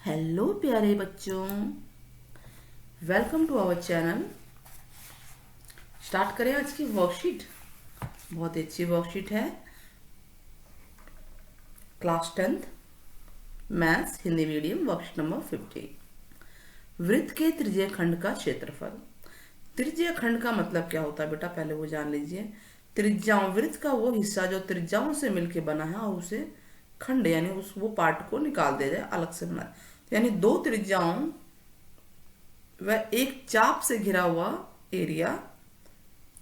Hello प्यारे बच्चों, welcome to our channel. Start करें आज की वर्कशीट। बहुत अच्छी वर्कशीट है। Class 10th maths Hindi medium, worksheet number 50। वृत्त के त्रिज्यीय खंड का क्षेत्रफल। त्रिज्यीय खंड का मतलब क्या होता है बेटा, पहले वो जान लीजिए। त्रिज्याओं, वृत्त का वो हिस्सा जो त्रिज्याओं से मिलकर बना है और उसे खंड यानी उस वो पार्ट को निकाल दिया जाए, अलग से बना, यानी दो त्रिज्याओं वह एक चाप से घिरा हुआ एरिया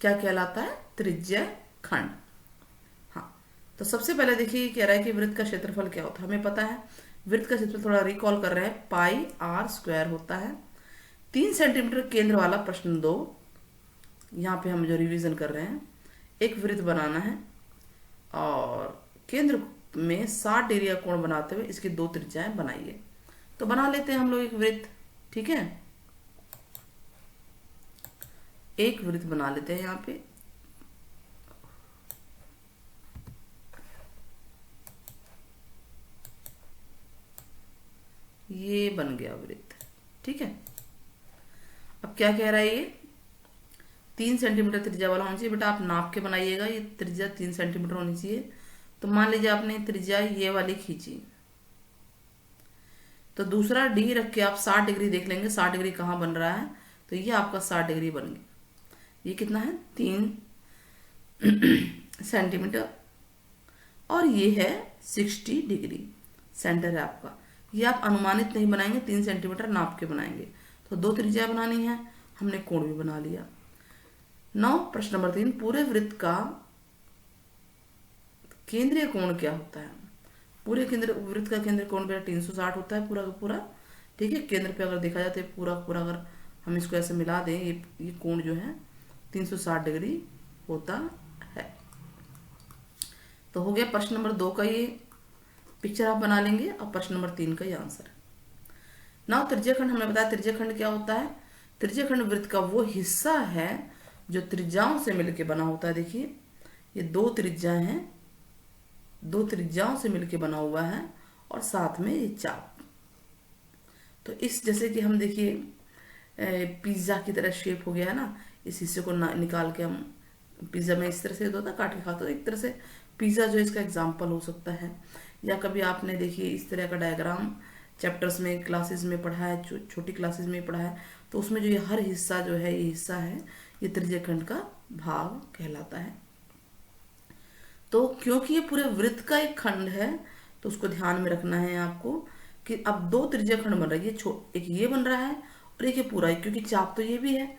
क्या कहलाता है? त्रिज्यीय खंड। हाँ, तो सबसे पहले देखिए कह रहा है कि वृत्त का क्षेत्रफल क्या होता है। हमें पता है वृत्त का क्षेत्रफल, थोड़ा रिकॉल कर रहे हैं, पाई आर स्क्वायर होता है। 3 सेंटीमीटर केंद्र वाला प्रश्न 2, यहाँ पे हम जो रिवीजन कर रहे हैं, एक वृत्त बनाना है और केंद्र में 60 डिग्री का कोण बनाते हुए इसकी दो त्रिज्याएं बनाइए। तो बना लेते हैं हम लोग एक वृत्त। ठीक है, एक वृत्त बना लेते हैं। यहाँ पे ये बन गया वृत्त। ठीक है, अब क्या कह रहा है ये 3 सेंटीमीटर त्रिज्या वाला होना चाहिए। बेटा आप नाप के बनाइएगा, ये त्रिज्या 3 सेंटीमीटर होनी चाहिए। तो मान लीजिए आपने त्रिज्या ये वाली खींची, तो दूसरा डी रख के आप 60 डिग्री देख लेंगे, 60 डिग्री कहाँ बन रहा है, तो ये आपका 60 डिग्री बन गया। ये कितना है? 3 सेंटीमीटर और ये है 60 डिग्री सेंटर है आपका। ये आप अनुमानित नहीं बनाएंगे, 3 सेंटीमीटर नाप के बनाएंगे। तो दो त्रिज्या बनानी है, हमने कोण भी बना लिया। 9 प्रश्न नंबर 3, पूरे वृत्त का केंद्रीय कोण क्या होता है? पूरे केंद्र वृत्त का केंद्र कोण बेटा 360 होता है पूरा का पूरा। ठीक है, केंद्र पे अगर देखा जाए तो पूरा पूरा अगर हम इसको ऐसे मिला दें, ये कोण जो है 360 डिग्री होता है। तो हो गया प्रश्न नंबर 2 का ये पिक्चर आप बना लेंगे और प्रश्न नंबर 3 का ये आंसर है। ना त्रिज्यीय खंड, हमने बताया त्रिज्यीय खंड क्या होता है। त्रिज्यीय खंड वृत्त का वो हिस्सा है जो त्रिज्याओं से मिलकर बना होता है। देखिए ये दो त्रिज्याएं हैं, दो त्रिज्याओं से मिलकर बना हुआ है और साथ में ये चाप। तो इस जैसे कि हम देखिए पिज्जा की तरह शेप हो गया है ना, इस हिस्से को निकाल के हम पिज्जा में इस तरह से होता है, काट के खाते, तो एक तरह से पिज्जा जो इसका एग्जाम्पल हो सकता है। या कभी आपने देखिए इस तरह का डायग्राम चैप्टर्स में क्लासेस में पढ़ा है, छोटी क्लासेस में पढ़ा है, तो उसमें जो ये हर हिस्सा जो है, ये हिस्सा है, ये त्रिज्यीय खंड का भाग कहलाता है। तो क्योंकि ये पूरे वृत्त का एक खंड है तो उसको ध्यान में रखना है आपको कि अब दो त्रिज्यीय खंड बन रहा है। एक ये बन रहा है और एक ये पूरा है, क्योंकि चाप तो ये भी है,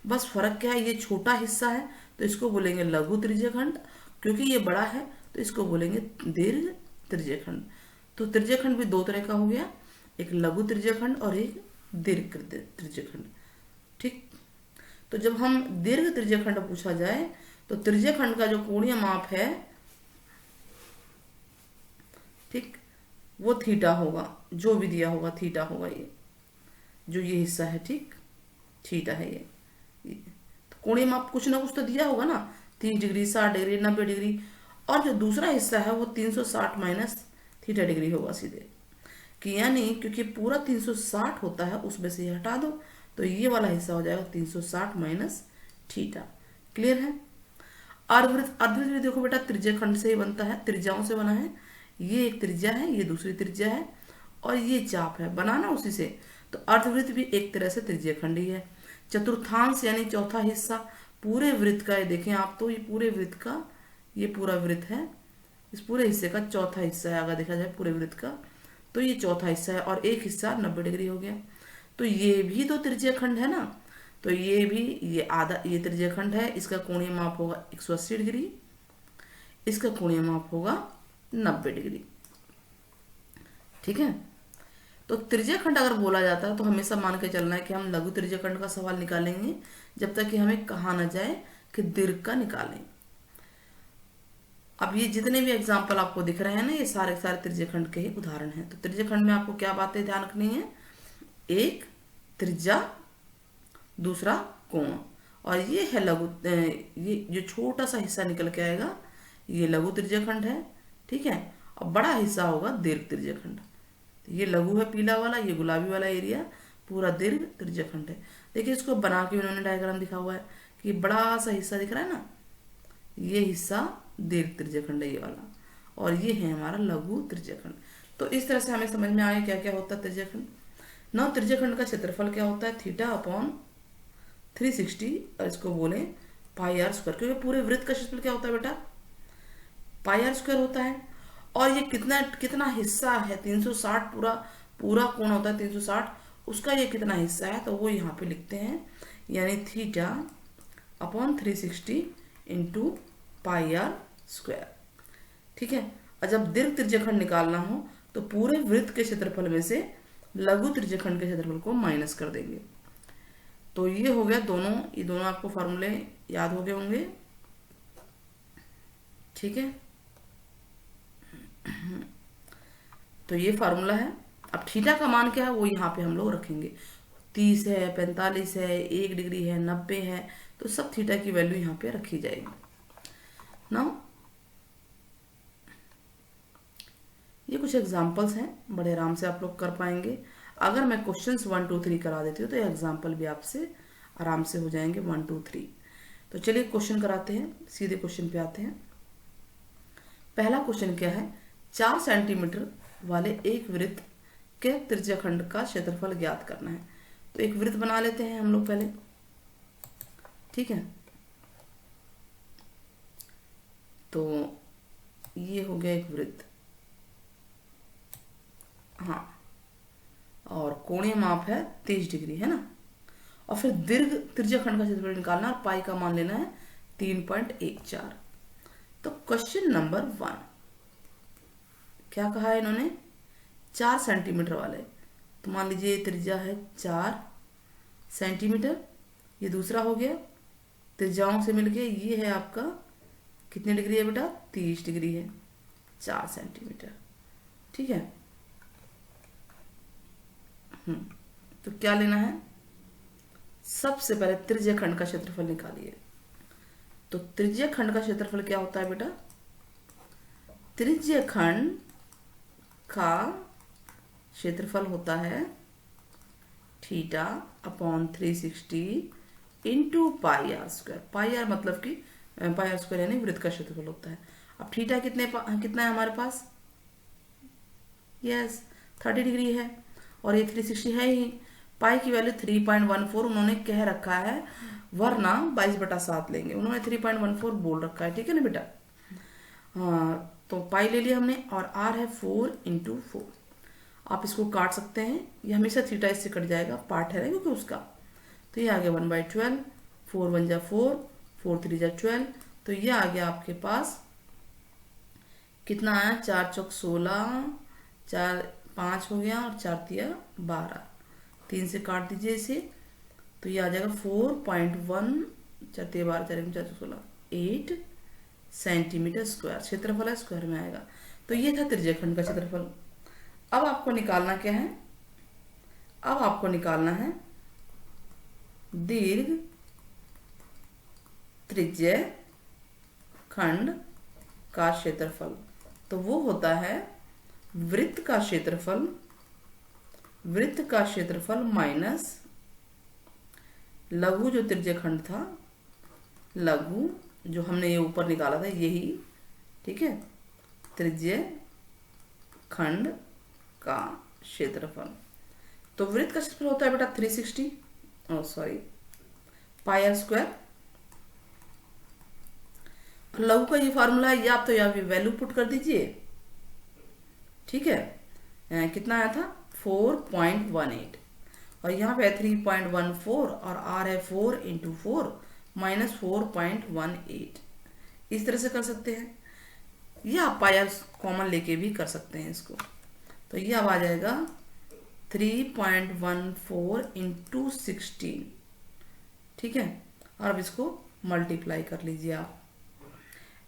बस फर्क क्या है, ये छोटा हिस्सा है तो इसको बोलेंगे लघु त्रिज्यीय खंड, क्योंकि ये बड़ा है तो इसको बोलेंगे दीर्घ त्रिज्यीय खंड। तो त्रिज्यीय खंड भी दो तरह का हो गया, एक लघु त्रिज्यीय खंड और एक दीर्घ त्रिज्यीय खंड। ठीक, तो जब हम दीर्घ त्रिज्यीय खंड पूछा जाए तो त्रिज्यीय खंड का जो कोणीय माप है, ठीक, वो थीटा होगा, जो भी दिया होगा थीटा होगा। ये जो ये हिस्सा है, ठीक, थीटा है ये। तो कोणीय माप कुछ ना कुछ तो दिया होगा ना, 30 डिग्री, 60 डिग्री, 90 डिग्री, और जो दूसरा हिस्सा है वो 360 माइनस थीटा डिग्री होगा सीधे। कि यानी क्योंकि पूरा 360 होता है उसमें से ये हटा दो तो ये वाला हिस्सा हो जाएगा 360 माइनस थीटा। क्लियर है? अर्धवृत्त, अर्धवृत्त भी देखो बेटा त्रिज्यीय खंड से ही बनता है, त्रिज्याओं से बना है। ये एक त्रिज्या है, ये दूसरी त्रिज्या है और ये चाप है, बनाना उसी से। तो अर्धवृत्त भी एक तरह से त्रिज्यीय खंड ही है। चतुर्थांश यानी चौथा हिस्सा पूरे वृत्त का, ये देखें आप, तो ये पूरे वृत्त का, ये पूरा वृत्त है, इस पूरे हिस्से का चौथा हिस्सा है। अगर देखा जाए पूरे वृत्त का तो ये चौथा हिस्सा है और एक हिस्सा 90 डिग्री हो गया। तो ये भी तो त्रिज्यीय खंड है ना, तो ये भी, ये आधा, ये त्रिज्यीय खंड है, इसका कोणीय माप होगा 180 डिग्री, इसका कोणीय माप होगा 90 डिग्री। ठीक है, तो त्रिज्यीय खंड अगर बोला जाता है तो हमेशा मान के चलना है कि हम लघु त्रिज्यीय खंड का सवाल निकालेंगे जब तक कि हमें कहा ना जाए कि दीर्घ का निकालें। अब ये जितने भी एग्जाम्पल आपको दिख रहे हैं ना, ये सारे सारे त्रिज्यीय खंड के ही उदाहरण हैं। तो त्रिज्यीय खंड में आपको क्या बातें ध्यान रखनी है? एक त्रिज्या, दूसरा कोण, और ये है लघु, ये जो छोटा सा हिस्सा निकल के आएगा ये लघु त्रिज्यीय खंड है। ठीक है, और बड़ा हिस्सा होगा दीर्घ त्रिज्यीय खंड। तो ये लघु है पीला वाला, ये गुलाबी वाला एरिया पूरा दीर्घ त्रिज्यखंड है। देखिए इसको बना के उन्होंने डायग्राम दिखा हुआ है कि बड़ा सा हिस्सा दिख रहा है ना, ये हिस्सा दीर्घ त्रिज्यखंड है ये वाला, और ये है हमारा लघु त्रिज्यखंड। तो इस तरह से हमें समझ में आया क्या क्या होता है त्रिज्यखंड। नौ त्रिज्यखंड का क्षेत्रफल क्या होता है, थीटा अपॉन 360, और इसको बोले पाई आर स्क्वायर, क्योंकि पूरे वृत्त का क्षेत्रफल क्या होता है बेटा, पाई आर स्क्वायर होता है। और ये कितना कितना हिस्सा है, 360 पूरा पूरा कोण होता है 360, उसका ये कितना हिस्सा है तो वो यहाँ पे लिखते हैं, यानी theta upon 360 into pi r square. ठीक है। और जब दीर्घ त्रिज्यखंड निकालना हो तो पूरे वृत्त के क्षेत्रफल में से लघु त्रिज्यखंड के क्षेत्रफल को माइनस कर देंगे। तो ये हो गया दोनों, ये दोनों आपको फॉर्मूले याद हो गए होंगे। ठीक है, तो ये फार्मूला है। अब थीटा का मान क्या है वो यहाँ पे हम लोग रखेंगे, 30 है, 45 है, 1 डिग्री है, 90 है, तो सब थीटा की वैल्यू यहाँ पे रखी जाएगी ना। ये कुछ एग्जाम्पल्स हैं, बड़े आराम से आप लोग कर पाएंगे। अगर मैं क्वेश्चंस 1 2 3 करा देती हूँ तो ये एग्जाम्पल भी आपसे आराम से हो जाएंगे 1 2 3। तो चलिए क्वेश्चन कराते हैं, सीधे क्वेश्चन पे आते हैं। पहला क्वेश्चन क्या है, 4 सेंटीमीटर वाले एक वृत्त के त्रिज्यखंड का क्षेत्रफल ज्ञात करना है। तो एक वृत्त बना लेते हैं हम लोग पहले। ठीक है, तो ये हो गया एक वृत्त, हाँ, और कोणीय माप है 30 डिग्री है ना। और फिर दीर्घ त्रिज्यखंड का क्षेत्रफल निकालना और पाई का मान लेना है 3.14। तो क्वेश्चन नंबर 1 क्या कहा है इन्होंने, 4 सेंटीमीटर वाले, तो मान लीजिए त्रिज्या है 4 सेंटीमीटर, ये दूसरा हो गया, त्रिज्याओं से मिलके ये है आपका कितने डिग्री है बेटा, 30 डिग्री है, 4 सेंटीमीटर। ठीक है, तो क्या लेना है, सबसे पहले त्रिज्यखंड का क्षेत्रफल निकालिए। तो त्रिज्यखंड का क्षेत्रफल क्या होता है बेटा, त्रिज्यखंड का क्षेत्रफल होता है theta upon 360 into pi r square. Pi r मतलब कि पाई आर स्क्वायर यानी वृत्त का क्षेत्रफल होता है। अब थीटा कितना है हमारे पास, यस 30 डिग्री है, और ये 360 है ही। पाई की वैल्यू 3.14 उन्होंने कह रखा है, वरना 22/7 लेंगे, उन्होंने 3.14 बोल रखा है। ठीक है ना बेटा, हाँ, तो पाई ले लिया हमने, और आर है 4 इंटू 4। आप इसको काट सकते हैं, ये हमेशा थीटा इससे कट जाएगा, पार्ट है ना क्योंकि उसका। तो ये आ गया 1/12, 4 1 जा 4, 4 3 जा 12, तो ये आ गया आपके पास कितना आया, 4 चौक 16, 4 5 हो गया, और 4 तिया 12, 3 से काट दीजिए इसे, तो ये आ जाएगा 4.1, 4 तिया 12, 4 4 16, 8 सेंटीमीटर स्क्वायर। क्षेत्रफल है, स्क्वायर में आएगा। तो ये था त्रिज्यखंड का क्षेत्रफल। अब आपको निकालना क्या है, अब आपको निकालना है दीर्घ त्रिज्यखंड का क्षेत्रफल। तो वो होता है वृत्त का क्षेत्रफल, वृत्त का क्षेत्रफल माइनस लघु जो त्रिज्यखंड था, लघु जो हमने ये ऊपर निकाला था यही, ठीक है, त्रिज्यखंड का क्षेत्रफल। तो वृत्त का क्षेत्रफल होता है बेटा 360, पाई आर स्क्वायर। लघु का ये फार्मूला है, ये आप तो यहाँ पे वैल्यू पुट कर दीजिए। ठीक है, कितना आया था 4.18, और यहाँ पे 3.14, और आर है 4 इंटू 4 माइनस 4.18। इस तरह से कर सकते हैं, या आप पाई आर कॉमन लेके भी कर सकते हैं इसको। तो ये अब आ जाएगा 3.14 इंटू 16। ठीक है, और अब इसको मल्टीप्लाई कर लीजिए आप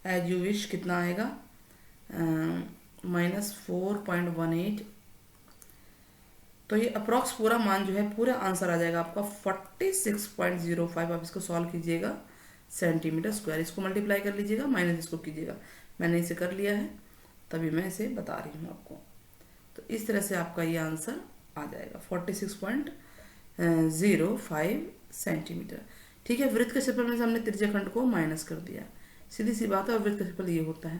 एज यू विश। कितना आएगा, माइनस 4.18। तो ये अप्रॉक्स पूरा मान जो है, पूरा आंसर आ जाएगा आपका 46.05। आप इसको सॉल्व कीजिएगा सेंटीमीटर स्क्वायर, इसको मल्टीप्लाई कर लीजिएगा, माइनस इसको कीजिएगा। मैंने इसे कर लिया है, तभी मैं इसे बता रही हूँ आपको। तो इस तरह से आपका ये आंसर आ जाएगा 46.05 सेंटीमीटर। ठीक है, वृत्त के क्षेत्रफल में से हमने त्रिज्या खंड को माइनस कर दिया, सीधी सी बात है, और वृत्त का क्षेत्रफल ये होता है।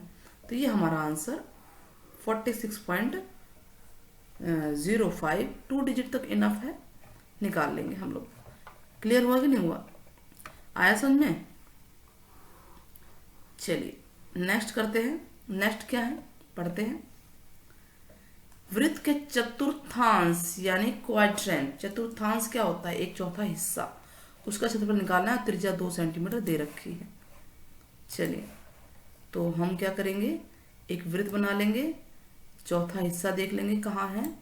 तो ये हमारा आंसर 46.05, 2 डिजिट तक इनफ है, निकाल लेंगे हम लोग। क्लियर हुआ कि नहीं हुआ, आया समझ में? चलिए नेक्स्ट करते हैं। नेक्स्ट क्या है पढ़ते हैं। वृत्त के चतुर्थांश यानी क्वाड्रेंट, चतुर्थांश क्या होता है? एक चौथा हिस्सा, उसका क्षेत्रफल निकालना है। त्रिज्या 2 सेंटीमीटर दे रखी है। चलिए तो हम क्या करेंगे, एक वृत्त बना लेंगे, चौथा हिस्सा देख लेंगे कहाँ है।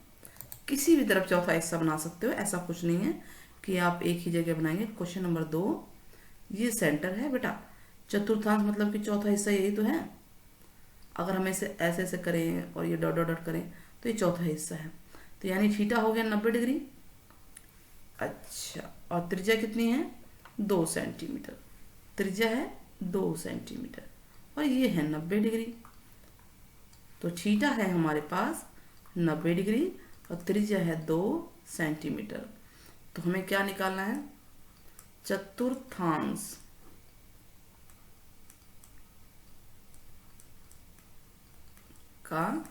किसी भी तरफ चौथा हिस्सा बना सकते हो, ऐसा कुछ नहीं है कि आप एक ही जगह बनाएंगे। क्वेश्चन नंबर 2, ये सेंटर है बेटा। चतुर्थांश मतलब कि चौथा हिस्सा यही तो है। अगर हम ऐसे ऐसे करें और ये डॉट डॉट डॉट करें तो ये चौथा हिस्सा है। तो यानी थीटा हो गया 90 डिग्री। अच्छा, और त्रिज्या कितनी है? 2 सेंटीमीटर। त्रिज्या है 2 सेंटीमीटर और ये है 90 डिग्री। तो थीटा है हमारे पास 90 डिग्री और त्रिज्या है 2 सेंटीमीटर। तो हमें क्या निकालना है? चतुर्थांश का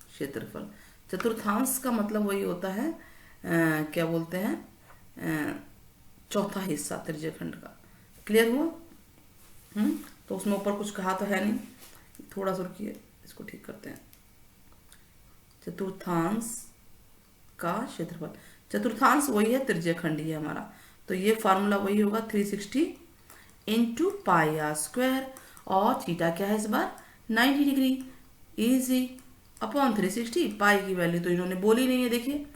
क्षेत्रफल। चतुर्थांश का मतलब वही होता है क्या बोलते हैं, चौथा हिस्सा त्रिज्या खंड का। क्लियर हुआ? तो उसमें ऊपर कुछ कहा तो है नहीं, थोड़ा सा रुकिए, इसको ठीक करते हैं। चतुर्थांश का क्षेत्रफल, चतुर्थांश वही है, त्रिज्या खंड ही है हमारा। तो ये फार्मूला वही होगा 360 इंटू पाई आर स्क्वायर, और थीटा क्या है इस बार? 90 डिग्री। Easy upon 360। पाई की वैल्यू तो इन्होंने बोली नहीं है, देखिए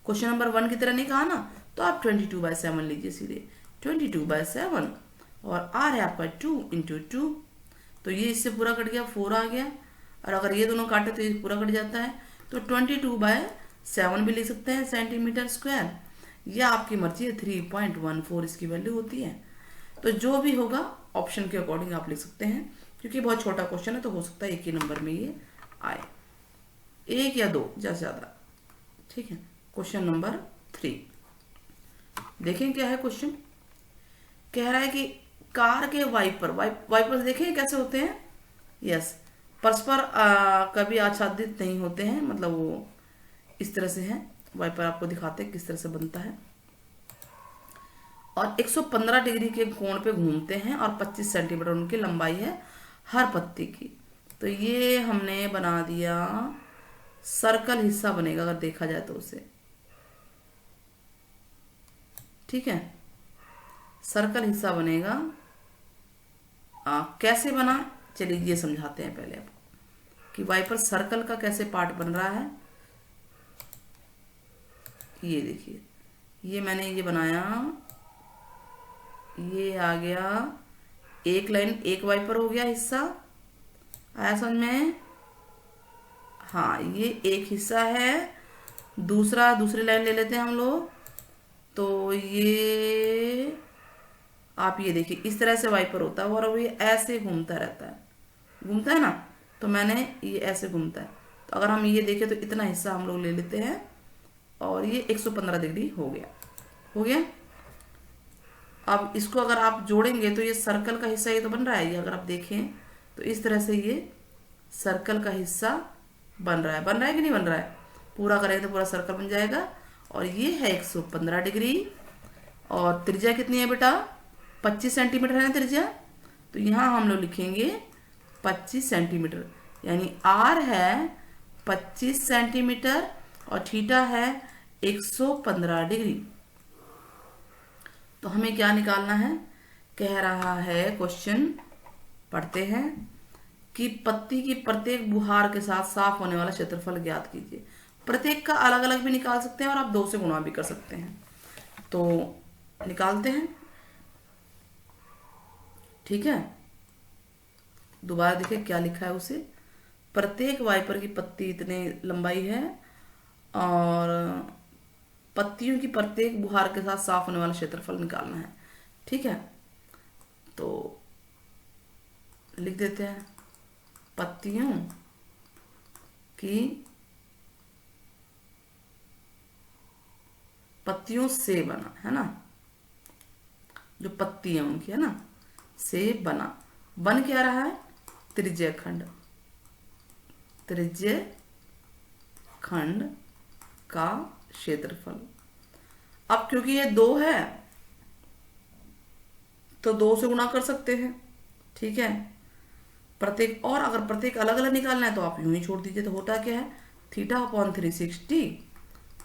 क्वेश्चन नंबर 1 की तरह नहीं कहा ना, तो आप 22/7 लीजिए सीधे, 22/7, और आर है आपका 2 इंटू 2। तो ये इससे पूरा कट गया, 4 आ गया, और अगर ये दोनों काटे तो ये पूरा कट जाता है। तो 22/7 भी लिख सकते हैं सेंटीमीटर स्क्वायर, या आपकी मर्जी है 3.14 इसकी वैल्यू होती है। तो जो भी होगा ऑप्शन के अकॉर्डिंग आप लिख सकते हैं, क्योंकि बहुत छोटा क्वेश्चन है तो हो सकता है एक ही नंबर में ये आए, 1 या 2 ज़्यादा ज़्यादा। ठीक है, क्वेश्चन नंबर 3 देखें क्या है क्वेश्चन। कह रहा है कि कार के वाइपर देखें कैसे होते हैं। यस, परस्पर कभी आच्छादित नहीं होते हैं, मतलब वो इस तरह से है। वाइपर आपको दिखाते हैं किस तरह से बनता है, और 115 डिग्री के कोण पे घूमते हैं, और 25 सेंटीमीटर उनकी लंबाई है हर पत्ती की। तो ये हमने बना दिया, सर्कल हिस्सा बनेगा अगर देखा जाए तो उसे। ठीक है, सर्कल हिस्सा बनेगा। कैसे बना, चलिए ये समझाते हैं पहले आपको कि वाइपर सर्कल का कैसे पार्ट बन रहा है। ये देखिए, ये मैंने ये बनाया, ये आ गया एक लाइन, एक वाइपर हो गया हिस्सा, आया समझ में? हाँ, ये एक हिस्सा है। दूसरी लाइन ले लेते हैं हम लोग। तो ये आप ये देखिए, इस तरह से वाइपर होता है और ये ऐसे घूमता रहता है, घूमता है ना, तो मैंने ये ऐसे घूमता है। तो अगर हम ये देखें तो इतना हिस्सा हम लोग ले लेते हैं, और ये 115 डिग्री हो गया, हो गया। अब इसको अगर आप जोड़ेंगे तो ये सर्कल का हिस्सा ये तो बन रहा है। ये अगर आप देखें तो इस तरह से ये सर्कल का हिस्सा बन रहा है कि नहीं बन रहा है? पूरा करेंगे तो पूरा सर्कल बन जाएगा। और ये है 115 डिग्री, और त्रिज्या कितनी है बेटा? 25 सेंटीमीटर है ना त्रिज्या। तो यहाँ हम लोग लिखेंगे 25 सेंटीमीटर, यानी आर है 25 सेंटीमीटर और थीटा है 115 डिग्री। तो हमें क्या निकालना है? कह रहा है क्वेश्चन, पढ़ते हैं कि पत्ती की प्रत्येक बुहार के साथ साफ होने वाला क्षेत्रफल ज्ञात कीजिए। प्रत्येक का अलग अलग भी निकाल सकते हैं और आप 2 से गुणा भी कर सकते हैं। तो निकालते हैं। ठीक है, दोबारा देखिए क्या लिखा है उसे। प्रत्येक वाइपर की पत्ती इतने लंबाई है, और पत्तियों की प्रत्येक बुहार के साथ साफ होने वाला क्षेत्रफल निकालना है। ठीक है, तो लिख देते हैं पत्तियों की पत्तियों से बना, है ना, जो पत्ती है उनकी, है ना, से बना। बन क्या रहा है? त्रिज्य खंड, त्रिज्य खंड का क्षेत्रफल। अब क्योंकि ये 2 है तो 2 से गुणा कर सकते हैं, ठीक है। प्रत्येक, और अगर प्रत्येक अलग अलग निकालना है तो आप यूं ही छोड़ दीजिए। तो होता क्या है, theta upon 360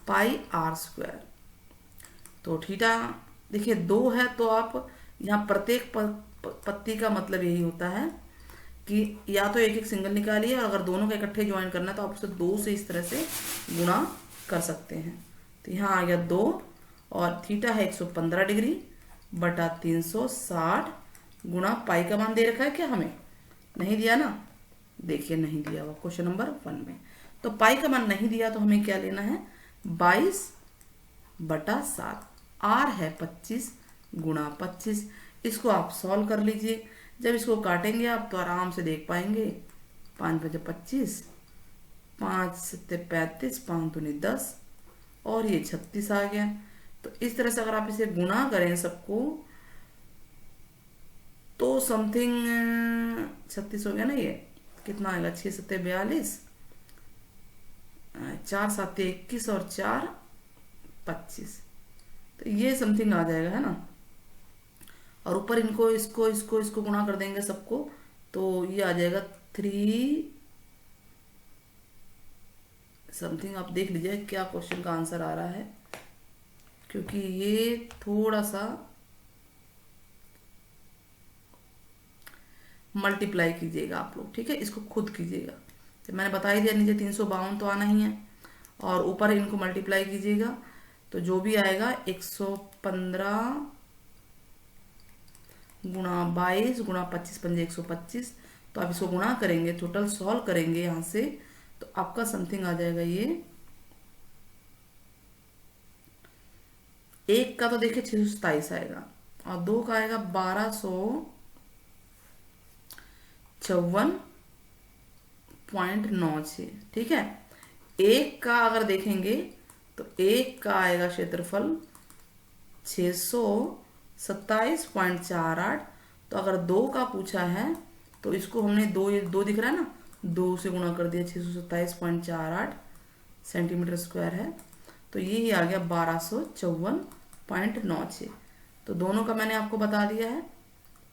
pi r square. तो थीटा देखिए 2 है तो आप यहाँ प्रत्येक पत्ती का मतलब यही होता है कि या तो एक एक सिंगल निकालिए, और अगर दोनों का इकट्ठे ज्वाइन करना है तो आप उसे 2 से इस तरह से गुणा कर सकते हैं। तो यहाँ आ गया 2, और थीटा है 115 डिग्री बटा 360 गुणा पाई का मान दे रखा है क्या हमें? नहीं दिया ना, देखिए नहीं दिया हुआ क्वेश्चन नंबर 1 में। तो पाई का मान नहीं दिया तो हमें क्या लेना है? 22/7। आर है 25 गुणा 25। इसको आप सॉल्व कर लीजिए। जब इसको काटेंगे आप तो आराम से देख पाएंगे। 5 बजे 25, 5 सत्ते 35, 5 दूनी 10, और ये 36 आ गया। तो इस तरह से अगर आप इसे गुणा करें सबको तो समथिंग 36 हो गया ना, ये कितना आएगा? 6 सत्ते 42, 4 7 21 और 4 25। तो ये समथिंग आ जाएगा, है ना। और ऊपर इनको इसको इसको इसको गुणा कर देंगे सबको, तो ये आ जाएगा 3 समथिंग। आप देख लीजिए क्या क्वेश्चन का आंसर आ रहा है, क्योंकि ये थोड़ा सा मल्टीप्लाई कीजिएगा आप लोग, ठीक है, इसको खुद कीजिएगा। तो मैंने बता ही दिया, नीचे 352 तो आना ही है, और ऊपर इनको मल्टीप्लाई कीजिएगा तो जो भी आएगा 115 गुणा 22 गुणा 25 पंजे 125। तो आप इसको गुणा करेंगे, टोटल सॉल्व करेंगे यहाँ से, तो आपका समथिंग आ जाएगा ये। एक का तो देखिए 627 आएगा, और 2 का आएगा 1254.96, ठीक है। एक का अगर देखेंगे तो एक का आएगा क्षेत्रफल 627.48। तो अगर 2 का पूछा है तो इसको हमने 2 दिख रहा है ना, 2 से गुणा कर दिया, 627.48 सेंटीमीटर स्क्वायर है। तो ये आ गया 1254.96। तो दोनों का मैंने आपको बता दिया है,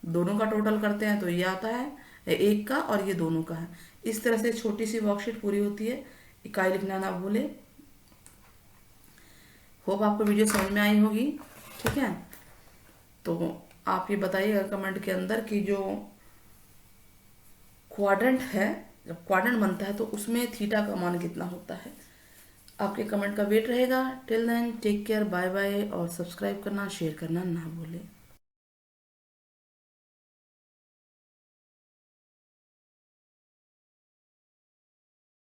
दोनों का टोटल करते हैं तो ये आता है एक का, और ये दोनों का है। इस तरह से छोटी सी वर्कशीट पूरी होती है। इकाई लिखना ना भूले। होप आपको वीडियो समझ में आई होगी, ठीक है। तो आप ये बताइएगा कमेंट के अंदर कि जो क्वाड्रेंट है, जब क्वाड्रेंट बनता है तो उसमें थीटा का मान कितना होता है। आपके कमेंट का वेट रहेगा। Till then take care, bye bye, और सब्सक्राइब करना शेयर करना ना भूलें।